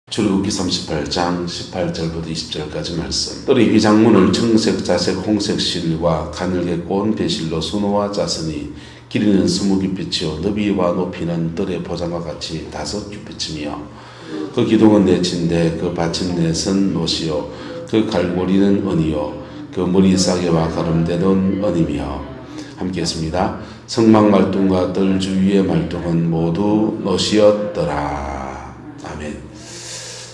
출애굽기 38장 18절부터 20절까지 말씀. 뜰이 휘장문을 청색, 자색, 홍색 실과 가늘게 꼬은 배실로 수놓아 짰으니 길이는 20규빗이요 너비와 높이는 뜰의 보장과 같이 5규빗이며 그 기둥은 넷인데 그 받침넷은 못이요 그 갈고리는 은이요 그 머리 싸개와 가름되는 은이며. 함께 했습니다. 성막 말뚱과 뜰 주위의 말뚱은 모두 못이었더라. 아멘.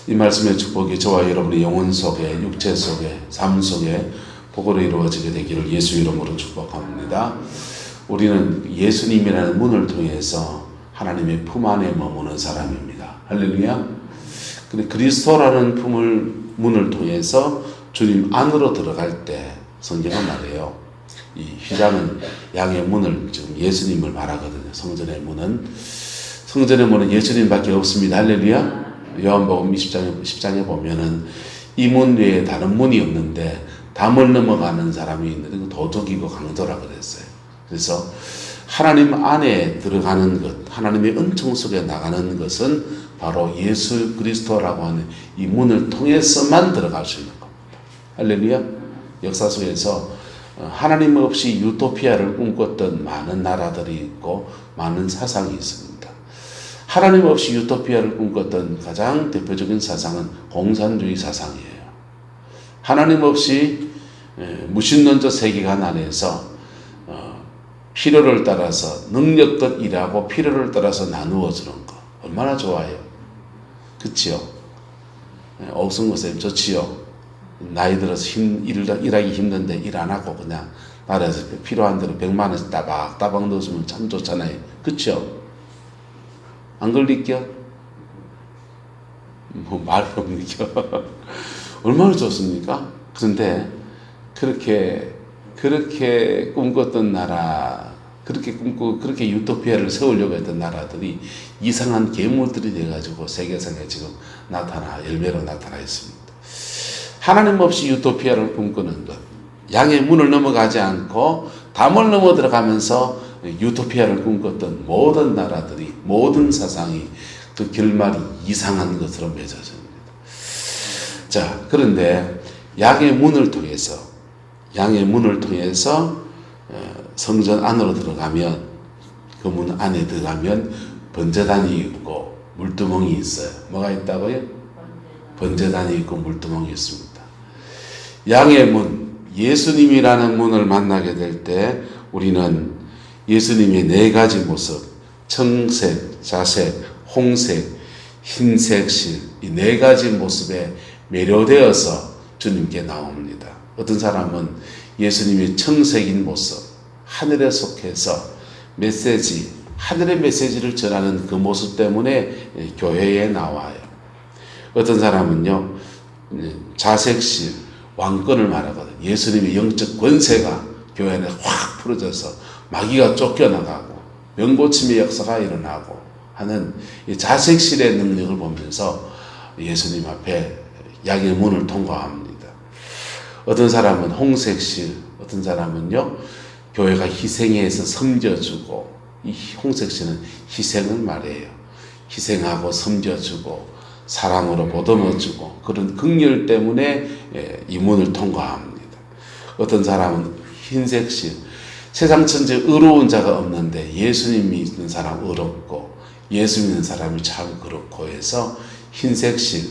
이 말씀의 축복이 저와 여러분의 영혼 속에, 육체 속에, 삶 속에 복으로 이루어지게 되기를 예수 이름으로 축복합니다. 우리는 예수님이라는 문을 통해서 하나님의 품 안에 머무는 사람입니다. 할렐루야. 근데 그리스도라는 문을 통해서 주님 안으로 들어갈 때 성경은 말해요. 이 휘장은 양의 문을, 지금 예수님을 말하거든요. 성전의 문은 예수님밖에 없습니다. 할렐루야. 요한복음 10장에 보면은 이 문 외에 다른 문이 없는데 담을 넘어가는 사람이 있는데 도둑이고 강도라 그랬어요. 그래서 하나님 안에 들어가는 것, 하나님의 은총 속에 나가는 것은 바로 예수 그리스도라고 하는 이 문을 통해서만 들어갈 수 있는 겁니다. 할렐루야. 역사 속에서 하나님 없이 유토피아를 꿈꿨던 많은 나라들이 있고 많은 사상이 있습니다. 하나님 없이 유토피아를 꿈꿨던 가장 대표적인 사상은 공산주의 사상이에요. 하나님 없이 무신론적 세계관 안에서 필요를 따라서 능력껏 일하고 필요를 따라서 나누어 주는 거 얼마나 좋아요. 그치요? 옥승 선생님 좋지요? 나이 들어서 일하기 힘든데 일 안 하고 그냥 나라에서 필요한 대로 100만 원씩 따박 넣어주면 참 좋잖아요. 그쵸? 안 걸릴겨? 말이 없는겨? 얼마나 좋습니까? 그런데 그렇게 꿈꿨던 나라, 그렇게 유토피아를 세우려고 했던 나라들이 이상한 괴물들이 돼가지고 세계상에 지금 열매로 나타나 있습니다. 하나님 없이 유토피아를 꿈꾸는 것, 양의 문을 넘어가지 않고 담을 넘어 들어가면서 유토피아를 꿈꿨던 모든 나라들이, 모든 사상이 그 결말이 이상한 것으로 맺어집니다. 자, 그런데 양의 문을 통해서 성전 안으로 들어가면, 그 문 안에 들어가면 번제단이 있고 물두멍이 있어요. 뭐가 있다고요? 번제단이 있고 물두멍이 있습니다. 양의 문, 예수님이라는 문을 만나게 될 때 우리는 예수님의 4가지 모습, 청색, 자색, 홍색, 흰색 실, 이 4가지 모습에 매료되어서 주님께 나옵니다. 어떤 사람은 예수님의 청색인 모습, 하늘에 속해서 하늘의 메시지를 전하는 그 모습 때문에 교회에 나와요. 어떤 사람은요, 자색실, 왕권을 말하거든요. 예수님의 영적 권세가 교회 안에 확 풀어져서 마귀가 쫓겨나가고 병고침의 역사가 일어나고 하는 이 자색실의 능력을 보면서 예수님 앞에 양의 문을 통과합니다. 어떤 사람은 홍색실, 어떤 사람은요, 교회가 희생해서 섬겨주고, 이 홍색실은 희생을 말해요. 희생하고 섬겨주고 사랑으로 보듬어주고 그런 긍휼 때문에 이 문을 통과합니다. 어떤 사람은 흰색실, 세상 천지 의로운 자가 없는데 예수님 믿는 사람 의롭고 예수 믿는 사람이 참 그렇고 해서 흰색실,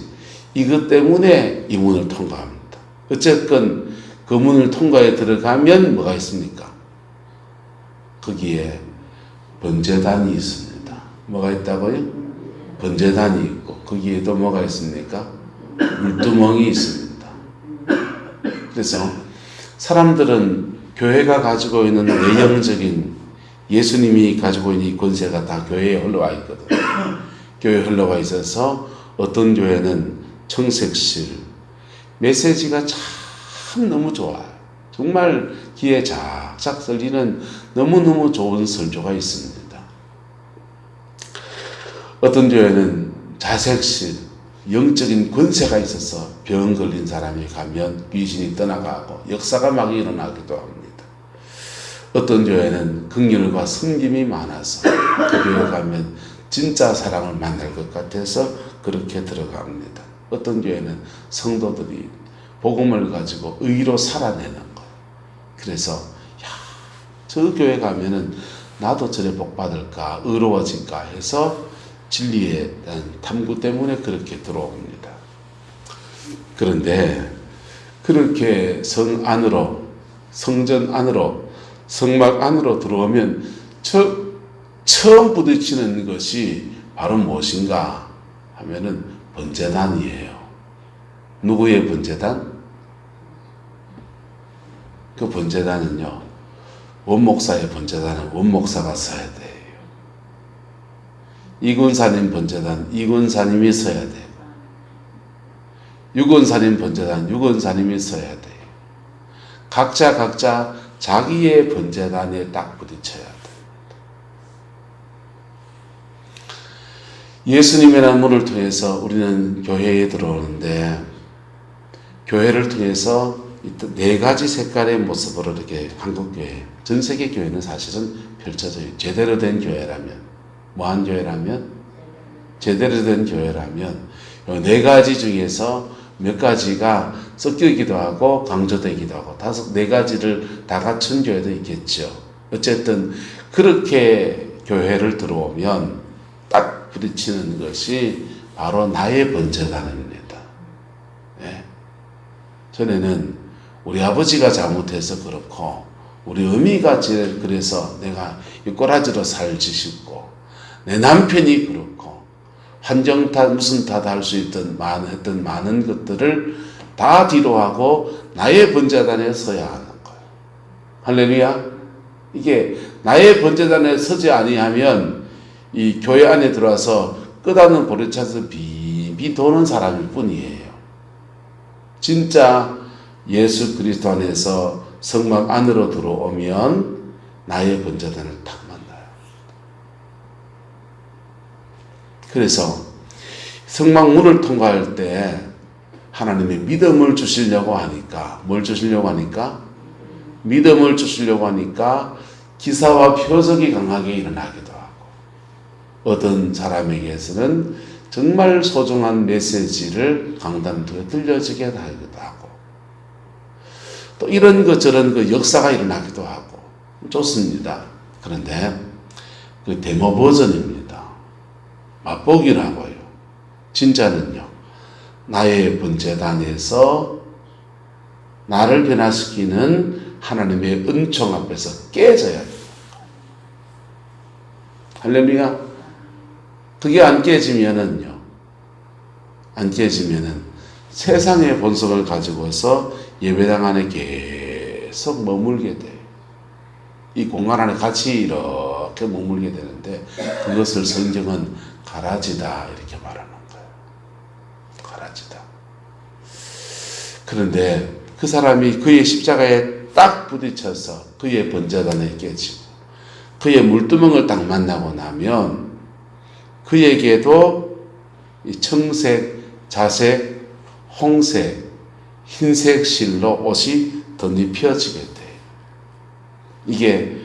이것 때문에 이 문을 통과합니다. 어쨌건 그 문을 통과해 들어가면 뭐가 있습니까? 거기에 번제단이 있습니다. 뭐가 있다고요? 번제단이 있고 거기에도 뭐가 있습니까? 물두멍이 있습니다. 그래서 사람들은 교회가 가지고 있는 외형적인, 예수님이 가지고 있는 이 권세가 다 교회에 흘러와 있거든요. 교회에 흘러와 있어서 어떤 교회는 청색실, 메시지가 참 너무 좋아요. 정말 귀에 착착 들리는 너무너무 좋은 설교가 있습니다. 어떤 교회는 자색실, 영적인 권세가 있어서 병 걸린 사람이 가면 귀신이 떠나가고 역사가 막 일어나기도 합니다. 어떤 교회는 긍휼과 섬김이 많아서 그 교회 가면 진짜 사랑을 만날 것 같아서 그렇게 들어갑니다. 어떤 교회는 성도들이 복음을 가지고 의로 살아내는 거예요. 그래서 야, 저 교회 가면은 나도 저래 복 받을까, 의로워질까 해서 진리에 대한 탐구 때문에 그렇게 들어옵니다. 그런데 그렇게 성 안으로, 성전 안으로, 성막 안으로 들어오면 처음 부딪히는 것이 바로 무엇인가 하면은 번제단이에요. 누구의 번제단? 그 번제단은요, 원목사의 번제단은 원목사가 서야 돼요. 이군사님 번제단, 이군사님이 서야 돼요. 유권사님 번제단, 유권사님이 서야 돼요. 각자 자기의 번제단에 딱 부딪혀야 돼요. 예수님이라는 문을 통해서 우리는 교회에 들어오는데, 교회를 통해서 네 가지 색깔의 모습으로 이렇게 한국교회, 전 세계 교회는 사실은 펼쳐져요. 제대로 된 교회라면, 뭐한 교회라면? 제대로 된 교회라면, 네 가지 중에서 몇 가지가 섞이기도 하고 강조되기도 하고 네 가지를 다 갖춘 교회도 있겠죠. 어쨌든 그렇게 교회를 들어오면 딱 부딪히는 것이 바로 나의 번제단입니다. 네. 전에는 우리 아버지가 잘못해서 그렇고 우리 어미가 그래서 내가 이 꼬라지로 살지 싶고 내 남편이 그렇고 환경 탓 무슨 탓 할 수 있던 많은 것들을 다 뒤로 하고 나의 번제단에 서야 하는 거예요. 할렐루야. 이게 나의 번제단에 서지 아니하면 이 교회 안에 들어와서 끝없는 보리차에서 비비 도는 사람일 뿐이에요. 진짜 예수 그리스도 안에서 성막 안으로 들어오면 나의 번제단을 딱 만나요. 그래서 성막 문을 통과할 때 하나님이 믿음을 주시려고 하니까, 뭘 주시려고 하니까? 믿음을 주시려고 하니까 기사와 표적이 강하게 일어나기도 하고, 어떤 사람에게서는 정말 소중한 메시지를 강단도에 들려지게 하기도 하고, 또 이런 것 저런 그 역사가 일어나기도 하고 좋습니다. 그런데 그 데모 버전입니다. 맛보기라고요. 진짜는요, 나의 번제단에서 나를 변화시키는 하나님의 은총 앞에서 깨져야 돼요. 할렐루야. 그게 안 깨지면은 세상의 본성을 가지고서 예배당 안에 계속 머물게 돼요. 이 공간 안에 같이 이렇게 머물게 되는데, 그것을 성경은 가라지다 이렇게 말하는 거예요. 가라지다. 그런데 그 사람이 그의 십자가에 딱 부딪혀서 그의 번제단에 깨지고 그의 물두멍을 딱 만나고 나면 그에게도 이 청색, 자색, 홍색, 흰색 실로 옷이 덧입혀지게 돼요. 이게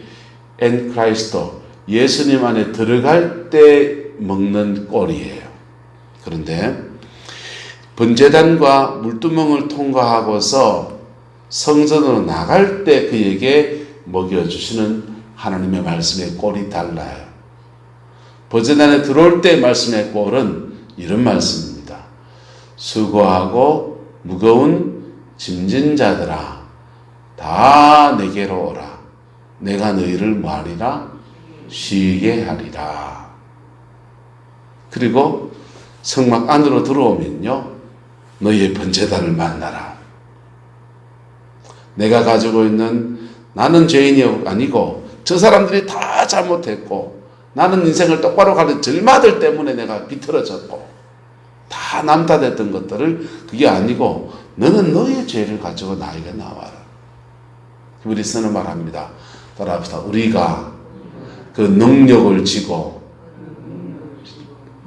엔크라이스도, 예수님 안에 들어갈 때 먹는 꼴이에요. 그런데 번제단과 물두멍을 통과하고서 성전으로 나갈 때 그에게 먹여주시는 하나님의 말씀의 꼴이 달라요. 번제단에 들어올 때 말씀의 꼴은 이런 말씀입니다. 수고하고 무거운 짐진 자들아, 다 내게로 오라. 내가 너희를 뭐하리라? 쉬게 하리라. 그리고 성막 안으로 들어오면요, 너희의 번제단을 만나라. 내가 가지고 있는, 나는 죄인이 아니고 저 사람들이 다 잘못했고 나는 인생을 똑바로 가는 절마들 때문에 내가 비틀어졌고 다 남탓했던 것들을, 그게 아니고 너는 너의 죄를 가지고 나에게 나와라. 히브리서는 말합니다. 따라합시다. 우리가 그 능력을 지고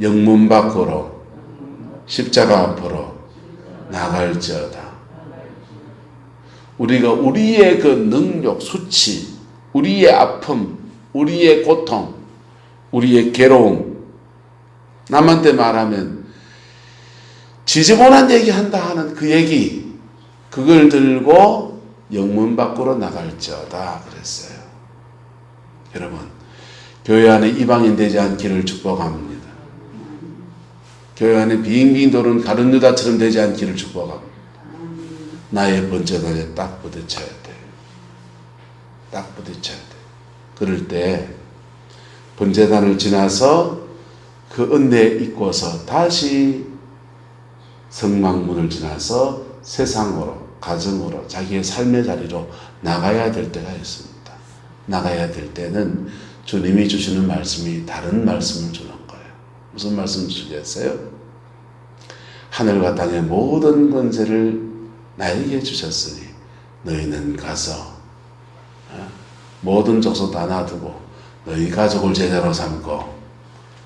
영문 밖으로 십자가 앞으로 나갈지어다. 우리가 우리의 그 능력, 수치, 우리의 아픔, 우리의 고통, 우리의 괴로움, 남한테 말하면 지저분한 얘기한다 하는 그 얘기, 그걸 들고 영문 밖으로 나갈지어다 그랬어요. 여러분, 교회 안에 이방인 되지 않기를 축복합니다. 교회 안에 빙빙 도는 가룟 유다처럼 되지 않기를 축복합니다. 나의 번제단에 딱 부딪혀야 돼. 딱 부딪혀야 돼. 그럴 때 번제단을 지나서 그 은혜에 있고서 다시 성막문을 지나서 세상으로, 가정으로, 자기의 삶의 자리로 나가야 될 때가 있습니다. 나가야 될 때는 주님이 주시는 말씀이 다른 말씀을 주는 거예요. 무슨 말씀 주겠어요? 하늘과 땅의 모든 권세를 나에게 주셨으니 너희는 가서 모든 족속 다 놔두고 너희 가족을 제자로 삼고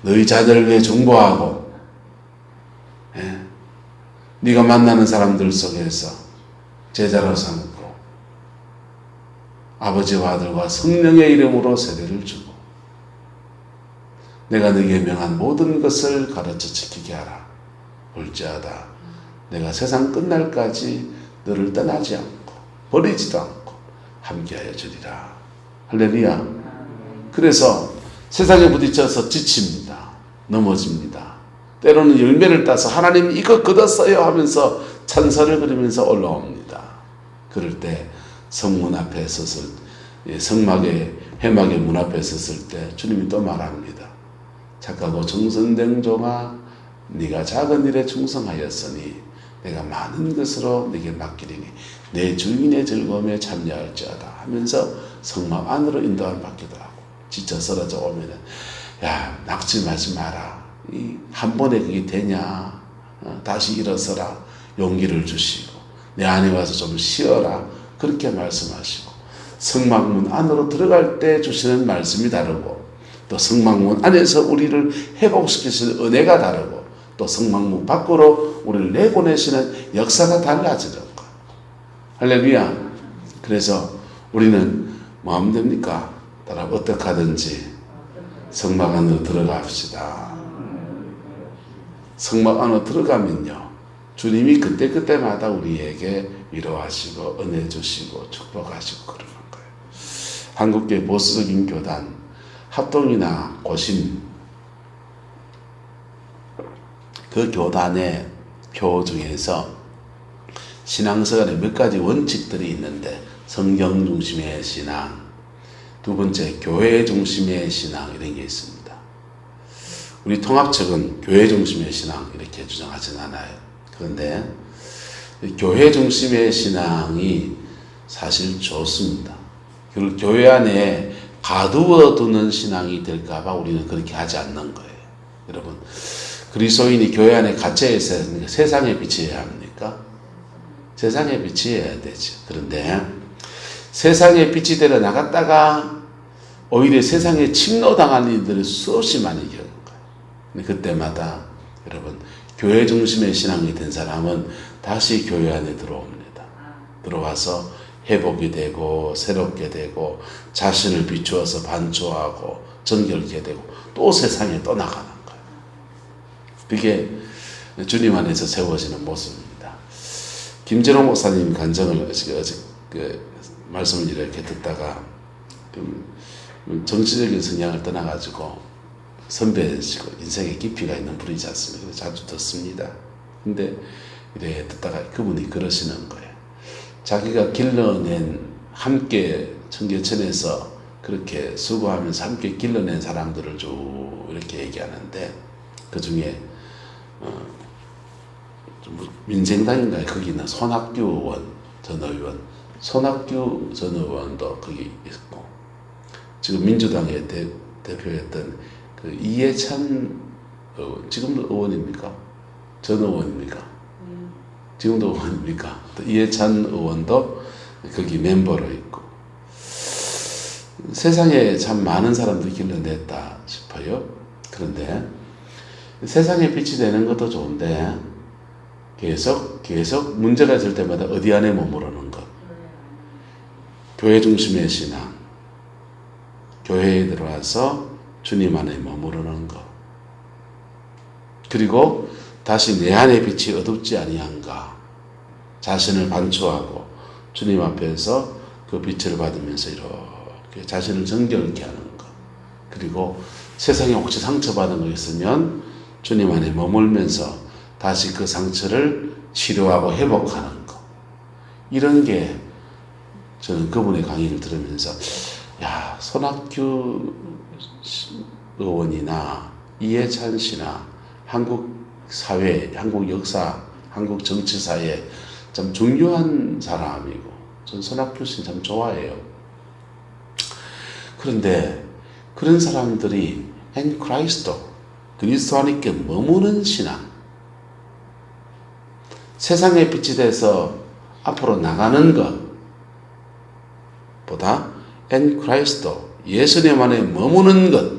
너희 자녀를 위해 중보하고 네가 만나는 사람들 속에서 제자로 삼고 아버지와 아들과 성령의 이름으로 세례를 주고 내가 너에게 명한 모든 것을 가르쳐 지키게 하라. 볼지어다 내가 세상 끝날까지 너를 떠나지 않고 버리지도 않고 함께하여 주리라. 할렐루야. 그래서 세상에 부딪혀서 지칩니다. 넘어집니다. 때로는 열매를 따서 하나님 이거 거뒀어요 하면서 찬사를 그리면서 올라옵니다. 그럴 때 성문 앞에 섰을 성막의 회막의 문 앞에 섰을 때 주님이 또 말합니다. 착하고 정성된 종아 네가 작은 일에 충성하였으니 내가 많은 것으로 네게 맡기리니 내 주인의 즐거움에 참여할지어다 하면서 성막 안으로 인도함 받기도 하고 지쳐 쓰러져 오면은 야 낙심하지 마라. 한 번에 그게 되냐? 다시 일어서라. 용기를 주시고 내 안에 와서 좀 쉬어라. 그렇게 말씀하시고 성막문 안으로 들어갈 때 주시는 말씀이 다르고 또 성막문 안에서 우리를 회복시키시는 은혜가 다르고 또 성막문 밖으로 우리를 내보내시는 역사가 달라지는 것. 할렐루야. 그래서 우리는 뭐 하면 됩니까? 따라 어떻게 하든지 성막 안으로 들어갑시다. 성막 안으로 들어가면요 주님이 그때그때마다 우리에게 위로하시고 은혜 주시고 축복하시고 그러는 거예요. 한국교회 보수적인 교단 합동이나 고심 그 교단의 표 중에서 신앙생활에 몇 가지 원칙들이 있는데 성경 중심의 신앙, 두 번째 교회 중심의 신앙 이런 게 있습니다. 우리 통합 측은 교회 중심의 신앙 이렇게 주장하진 않아요. 그런데 교회 중심의 신앙이 사실 좋습니다. 교회 안에 가두어 두는 신앙이 될까봐 우리는 그렇게 하지 않는 거예요. 여러분, 그리스도인이 교회 안에 갇혀 있어야 합니까? 세상에 비치어야 합니까? 세상에 비치어야 되죠. 그런데 세상에 빛이 되어 나갔다가 오히려 세상에 침노당하는 일들을 수없이 많이 겪은 거예요. 근데 그때마다 여러분 교회 중심의 신앙이 된 사람은 다시 교회 안에 들어옵니다. 들어와서 회복이 되고 새롭게 되고 자신을 비추어서 반추하고 정결케 되고 또 세상에 또 나가는 거예요. 그게 주님 안에서 세워지는 모습입니다. 김재롱 목사님 간증을 어제 말씀을 이렇게 듣다가 정치적인 성향을 떠나가지고 선배시고 인생에 깊이가 있는 분이지 않습니까? 자주 듣습니다. 근데 이래 듣다가 그분이 그러시는 거예요. 자기가 길러낸 함께 청계천에서 그렇게 수고하면서 함께 길러낸 사람들을 쭉 이렇게 얘기하는데 그 중에 민생당인가요? 거기는 손학규 의원, 전 의원, 손학규 전 의원도 거기 있고 지금 민주당의 대표였던 그 이해찬 의원, 지금도 의원입니까? 전 의원입니까? 지금도 의원입니까? 또 이해찬 의원도 거기 멤버로 있고 세상에 참 많은 사람들이 길러냈다 싶어요. 그런데 세상에 빛이 되는 것도 좋은데 계속 문제가 있을 때마다 어디 안에 머무르는 것. 교회 중심의 신앙. 교회에 들어와서 주님 안에 머무르는 것. 그리고 다시 내 안의 빛이 어둡지 아니한가 자신을 반추하고 주님 앞에서 그 빛을 받으면서 이렇게 자신을 정결케 하는 것. 그리고 세상에 혹시 상처받은 거 있으면 주님 안에 머물면서 다시 그 상처를 치료하고 회복하는 것. 이런 게 저는 그분의 강의를 들으면서 야, 손학규 의원이나 이해찬 씨나 한국 사회, 한국 역사, 한국 정치사에 참 중요한 사람이고 전 손학규 씨 참 좋아해요. 그런데 그런 사람들이 엔 크라이스토 그리스도 안에 머무는 신앙, 세상의 빛이 돼서 앞으로 나가는 것보다 엔 크라이스토 예수님 안에 머무는 것,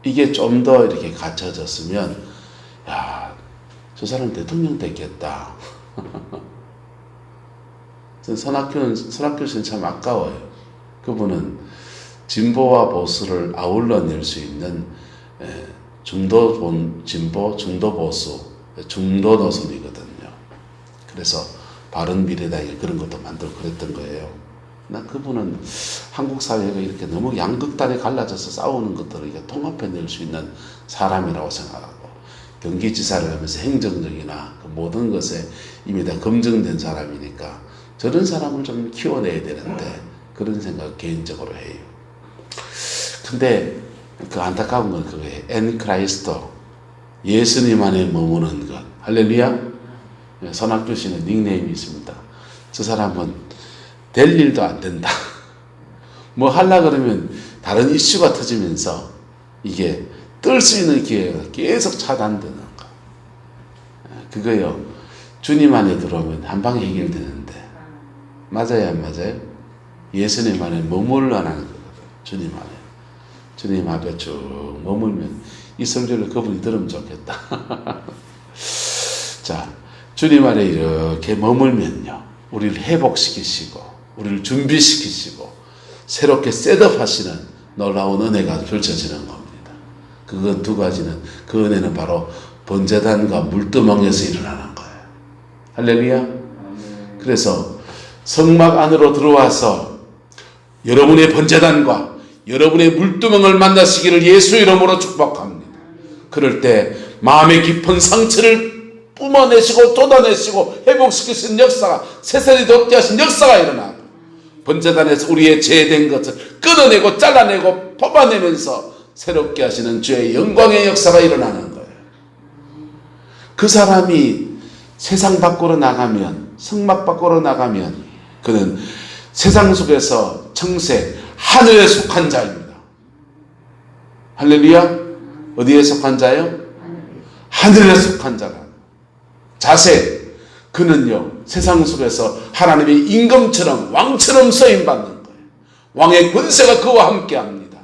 이게 좀 더 이렇게 갖춰졌으면 야, 저 사람 대통령 됐겠다. 손학규 씨는 참 아까워요. 그분은 진보와 보수를 아울러낼 수 있는 중도 진보, 중도 보수, 중도 노선이거든요. 그래서 바른미래당에 그런 것도 만들고 그랬던 거예요. 나 그분은 한국 사회가 이렇게 너무 양극단에 갈라져서 싸우는 것들을 이렇게 통합해낼 수 있는 사람이라고 생각하고, 경기지사를 하면서 행정적이나 그 모든 것에 이미 다 검증된 사람이니까 저런 사람을 좀 키워내야 되는데 그런 생각 개인적으로 해요. 근데 그 안타까운 건 그거예요. 엔 크라이스토 예수님 안에 머무는 것. 할렐루야. 손학규 씨는 닉네임이 있습니다. 저 사람은 될 일도 안 된다. 뭐 하려 그러면 다른 이슈가 터지면서 이게 뜰 수 있는 기회가 계속 차단되는 거. 그거요. 주님 안에 들어오면 한 방에 해결되는데. 맞아요, 안 맞아요? 예수님 안에 머물러라는 거거든. 주님 안에. 주님 앞에 쭉 머물면 이 설교를 그분이 들으면 좋겠다. 자, 주님 안에 이렇게 머물면요, 우리를 회복시키시고 우리를 준비시키시고 새롭게 셋업하시는 놀라운 은혜가 펼쳐지는 겁니다. 그건 두 가지는, 그 은혜는 바로 번제단과 물두멍에서 일어나는 거예요. 할렐루야. 그래서 성막 안으로 들어와서 여러분의 번제단과 여러분의 물두멍을 만나시기를 예수 이름으로 축복합니다. 그럴 때 마음의 깊은 상처를 뿜어내시고 쏟아내시고 회복시키신 역사가, 새살이 돋게 하신 역사가 일어나고, 번제단에서 우리의 죄된 것을 끊어내고 잘라내고 뽑아내면서 새롭게 하시는 주의 영광의 역사가 일어나는 거예요. 그 사람이 세상 밖으로 나가면, 성막 밖으로 나가면 그는 세상 속에서 청색, 하늘에 속한 자입니다. 할렐루야. 어디에 속한 자요? 하늘에 속한 자라. 자세, 그는요 세상 속에서 하나님의 임금처럼 왕처럼 쓰임받는 거예요. 왕의 권세가 그와 함께 합니다.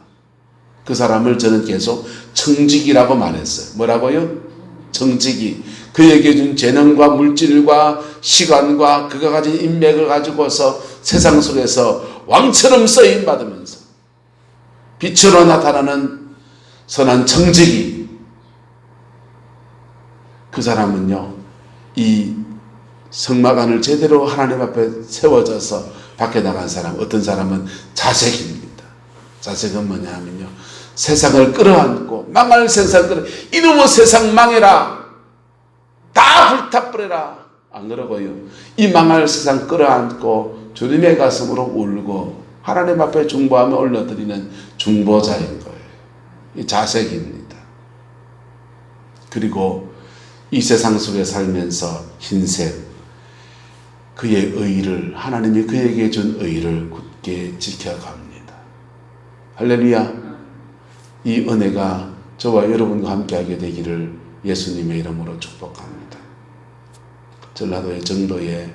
그 사람을 저는 계속 청지기라고 말했어요. 뭐라고요? 청지기. 그에게 준 재능과 물질과 시간과 그가 가진 인맥을 가지고서 세상 속에서 왕처럼 쓰임받으면서 빛으로 나타나는 선한 청지기. 그 사람은요, 이 성막 안을 제대로 하나님 앞에 세워져서 밖에 나간 사람, 어떤 사람은 자색입니다. 자색은 뭐냐 하면요, 세상을 끌어안고 망할 세상을 끌어, 이놈의 세상 망해라, 다 불타버려라, 안 그러고요, 이 망할 세상 끌어안고 주님의 가슴으로 울고 하나님 앞에 중보하며 올려드리는 중보자인 거예요. 이 자색입니다. 그리고 이 세상 속에 살면서 흰색, 그의 의를, 하나님이 그에게 준 의를 굳게 지켜갑니다. 할렐루야. 이 은혜가 저와 여러분과 함께하게 되기를 예수님의 이름으로 축복합니다. 전라도의 정도의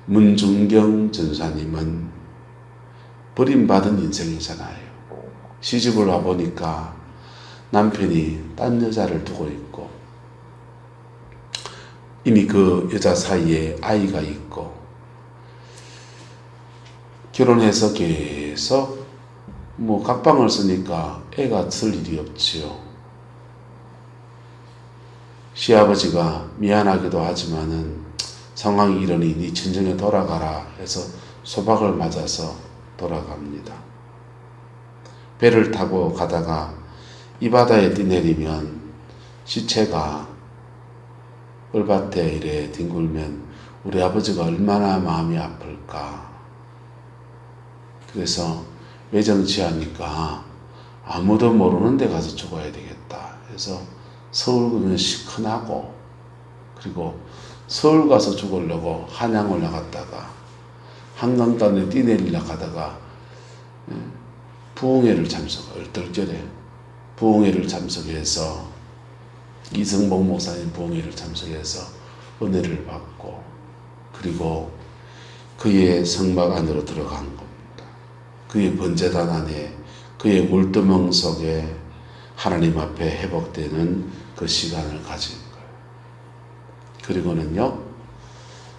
문중경 전사님은 버림받은 인생이잖아요. 시집을 와보니까 남편이 딴 여자를 두고 있고 이미 그 여자 사이에 아이가 있고, 결혼해서 계속 뭐 각방을 쓰니까 애가 쓸 일이 없지요. 시아버지가 미안하기도 하지만은 상황이 이러니 네 친정에 돌아가라 해서 소박을 맞아서 돌아갑니다. 배를 타고 가다가 이 바다에 뛰내리면 시체가 을밭에 이래 뒹굴면 우리 아버지가 얼마나 마음이 아플까. 그래서 외정치하니까 아무도 모르는 데 가서 죽어야 되겠다 해서 서울 가면 시큰하고, 그리고 서울 가서 죽으려고 한양 올라갔다가 한강단에 뛰내리려 가다가 부흥회를 얼떨결에 부흥회를 참석해서 이승복 목사님 부흥회를 참석해서 은혜를 받고, 그리고 그의 성막 안으로 들어간 겁니다. 그의 번제단 안에, 그의 물두멍 속에 하나님 앞에 회복되는 그 시간을 가진 거예요. 그리고는요,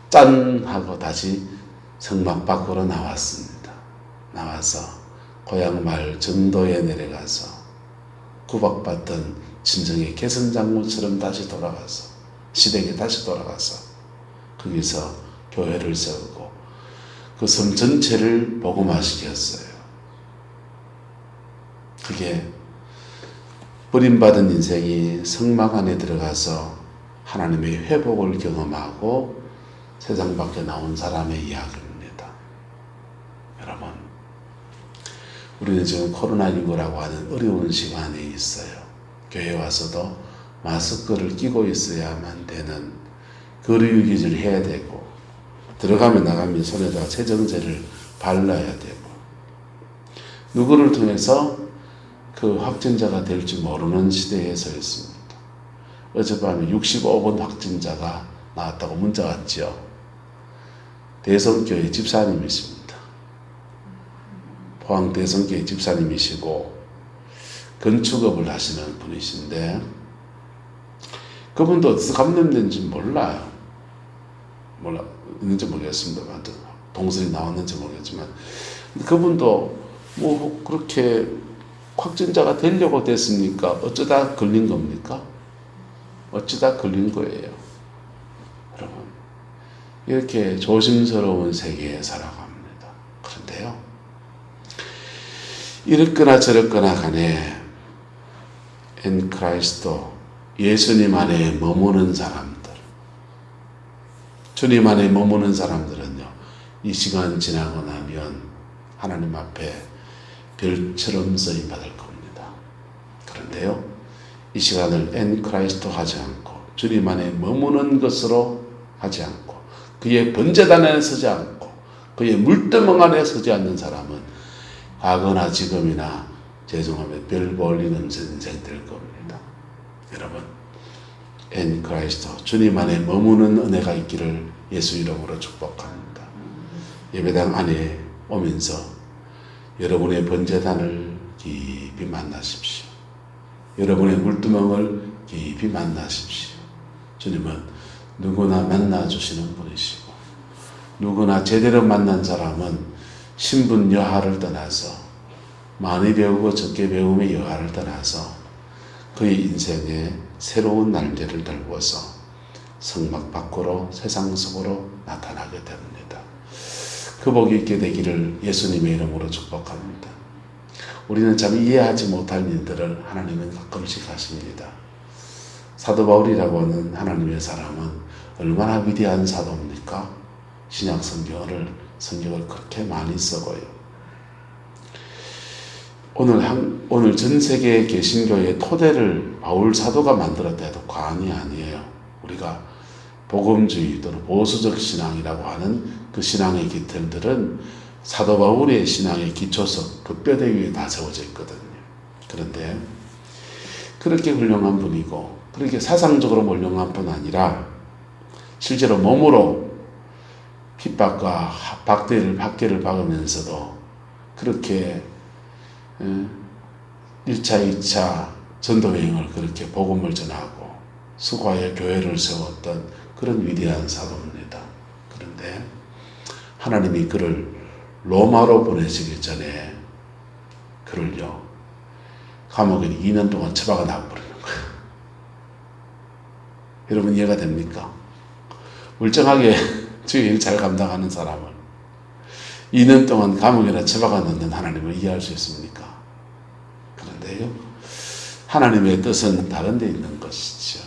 짠 하고 다시 성막 밖으로 나왔습니다. 나와서 고향 마을 정도에 내려가서 구박받던 친정의 개선장군처럼 다시 돌아가서 시댁에 다시 돌아가서 거기서 교회를 세우고 그 섬 전체를 복음화시켰어요. 그게 버림받은 인생이 성막 안에 들어가서 하나님의 회복을 경험하고 세상 밖에 나온 사람의 이야기입니다. 여러분, 우리는 지금 코로나19라고 하는 어려운 시간에 있어요. 교회 와서도 마스크를 끼고 있어야만 되는 거리 유지를 해야 되고, 들어가면 나가면 손에다가 세정제를 발라야 되고, 누구를 통해서 그 확진자가 될지 모르는 시대에 서 있습니다. 어젯밤에 65번 확진자가 나왔다고 문자 왔죠. 대성교회 집사님이십니다. 포항 대성교회 집사님이시고 건축업을 하시는 분이신데, 그분도 어디서 감염된지 몰라요. 있는지 모르겠습니다만, 동선이 나왔는지 모르겠지만, 그분도 뭐 그렇게 확진자가 되려고 됐습니까? 어쩌다 걸린 겁니까? 어쩌다 걸린 거예요. 여러분, 이렇게 조심스러운 세계에 살아갑니다. 그런데요, 이렇거나 저렇거나 간에 엔 크라이스도, 예수님 안에 머무는 사람들, 주님 안에 머무는 사람들은요, 이 시간 지나고 나면 하나님 앞에 별처럼 쓰임 받을 겁니다. 그런데요, 이 시간을 엔 크라이스도 하지 않고 주님 안에 머무는 것으로 하지 않고 그의 번제단에 서지 않고 그의 물두멍 안에 서지 않는 사람은 과거나 지금이나 죄송하면 별 볼일 없는 인생 될 겁니다. 여러분, 엔 크라이스도, 주님 안에 머무는 은혜가 있기를 예수 이름으로 축복합니다. 예배당 안에 오면서 여러분의 번제단을 깊이 만나십시오. 여러분의 물두멍을 깊이 만나십시오. 주님은 누구나 만나주시는 분이시고, 누구나 제대로 만난 사람은 신분 여하를 떠나서, 많이 배우고 적게 배움의 여하를 떠나서 그의 인생에 새로운 날개를 달고서 성막 밖으로 세상 속으로 나타나게 됩니다. 그 복이 있게 되기를 예수님의 이름으로 축복합니다. 우리는 참 이해하지 못할 일들을 하나님은 가끔씩 하십니다. 사도 바울이라고 하는 하나님의 사람은 얼마나 위대한 사도입니까? 신약 성경을 그렇게 많이 써고요. 오늘 전 세계 개신교의 토대를 바울 사도가 만들었다 해도 과언이 아니에요. 우리가 복음주의 또는 보수적 신앙이라고 하는 그 신앙의 깃털들은 사도 바울의 신앙의 기초석, 그 뼈대 위에 다 세워져 있거든요. 그런데 그렇게 훌륭한 분이고, 그렇게 사상적으로 훌륭한 분 아니라 실제로 몸으로 핍박과 박해를 받으면서도 그렇게 1차, 2차 전도여행을 그렇게 복음을 전하고 수과의 교회를 세웠던 그런 위대한 사도입니다. 그런데 하나님이 그를 로마로 보내시기 전에 그를요, 감옥에 2년 동안 처박아 놔버리는 거예요. 여러분 이해가 됩니까? 멀쩡하게 주의 일 잘 감당하는 사람을 2년 동안 감옥에다 처박아 넣는 하나님을 이해할 수 있습니까? 그런데요, 하나님의 뜻은 다른 데 있는 것이죠.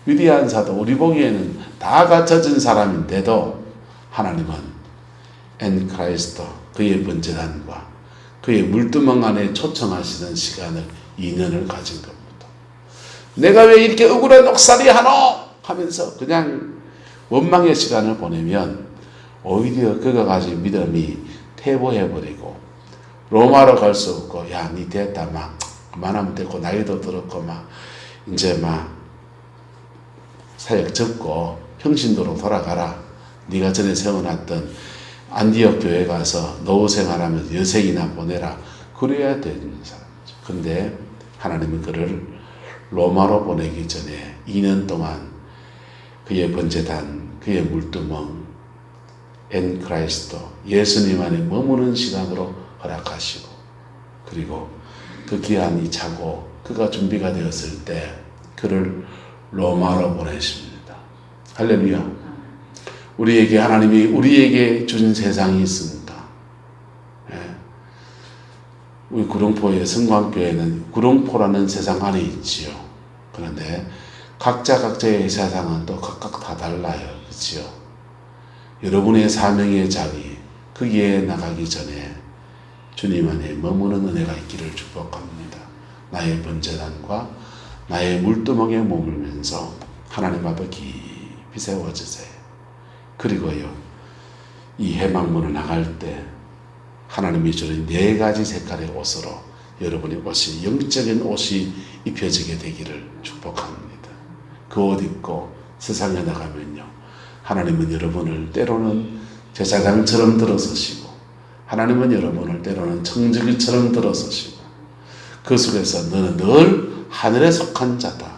위대한 사도, 우리 보기에는 다 갖춰진 사람인데도 하나님은 엔 크라이스토, 그의 번제단과 그의 물두멍 안에 초청하시는 시간을 2년을 가진 겁니다. 내가 왜 이렇게 억울한 옥살이 하노? 하면서 그냥 원망의 시간을 보내면 오히려 그가 가진 믿음이 퇴보해버리고 로마로 갈 수 없고, 야, 니 됐다, 막 그만하면 됐고, 나이도 들었고, 막 이제 막 사역 접고 평신도로 돌아가라. 네가 전에 세워놨던 안디옥 교회 가서 노후 생활하면서 여생이나 보내라. 그래야 되는 사람이죠. 근데 하나님은 그를 로마로 보내기 전에 2년 동안 그의 번제단, 그의 물두멍, 엔 크라이스토, 예수님 안에 머무는 시간으로 허락하시고, 그리고 그 기한이 차고 그가 준비가 되었을 때 그를 로마로 보내십니다. 할렐루야. 우리에게 하나님이 우리에게 주신 세상이 있습니다. 예. 우리 구룡포의 성광교회는 구룡포라는 세상 안에 있지요. 그런데 각자의 세상은 또 각각 다 달라요. 그렇죠? 여러분의 사명의 자리, 거기에 나가기 전에 주님 안에 머무는 은혜가 있기를 축복합니다. 나의 번제단과 나의 물두멍에 머물면서 하나님 앞에 깊이 세워주세요. 그리고요, 이 해망문을 나갈 때 하나님이 주는 4가지 색깔의 옷으로 여러분의 옷이, 영적인 옷이 입혀지게 되기를 축복합니다. 그 옷 입고 세상에 나가면요, 하나님은 여러분을 때로는 제사장처럼 들어서시고, 하나님은 여러분을 때로는 청지기처럼 들어서시고, 그 속에서 너는 늘 하늘에 속한 자다.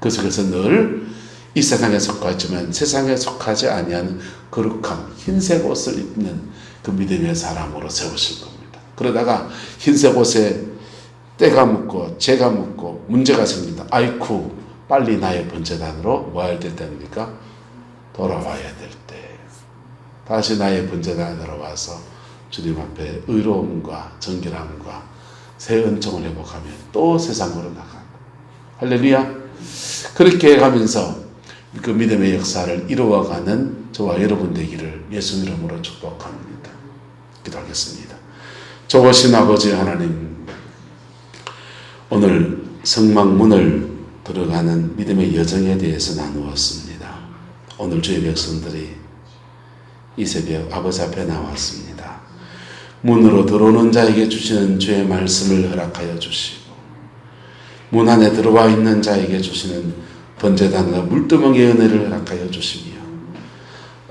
그 속에서 늘 이 세상에 속하지만 세상에 속하지 아니한 거룩한 흰색 옷을 입는 그 믿음의 사람으로 세우실 겁니다. 그러다가 흰색 옷에 때가 묻고 죄가 묻고 문제가 생긴다. 아이쿠, 빨리 나의 번제단으로 뭐 할 때 됩니까? 돌아와야 될 때. 다시 나의 번제단으로 와서 주님 앞에 의로움과 정결함과 새 은총을 회복하며 또 세상으로 나간다. 할렐루야. 그렇게 가면서 그 믿음의 역사를 이루어가는 저와 여러분 되기를 예수 이름으로 축복합니다. 기도하겠습니다. 좋으신 아버지 하나님, 오늘 성막문을 들어가는 믿음의 여정에 대해서 나누었습니다. 오늘 주의 백성들이 이 새벽 아버지 앞에 나왔습니다. 문으로 들어오는 자에게 주시는 주의 말씀을 허락하여 주시고, 문 안에 들어와 있는 자에게 주시는 번제단과 물두멍의 은혜를 허락하여 주시며,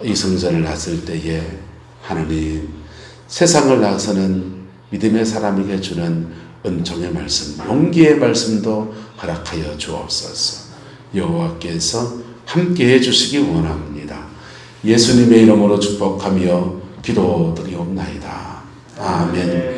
이 성전을 나설 때에 하나님 세상을 나서는 믿음의 사람에게 주는 은총의 말씀, 용기의 말씀도 허락하여 주옵소서. 여호와께서 함께해 주시기 원합니다. 예수님의 이름으로 축복하며 기도드리옵나이다. 아멘.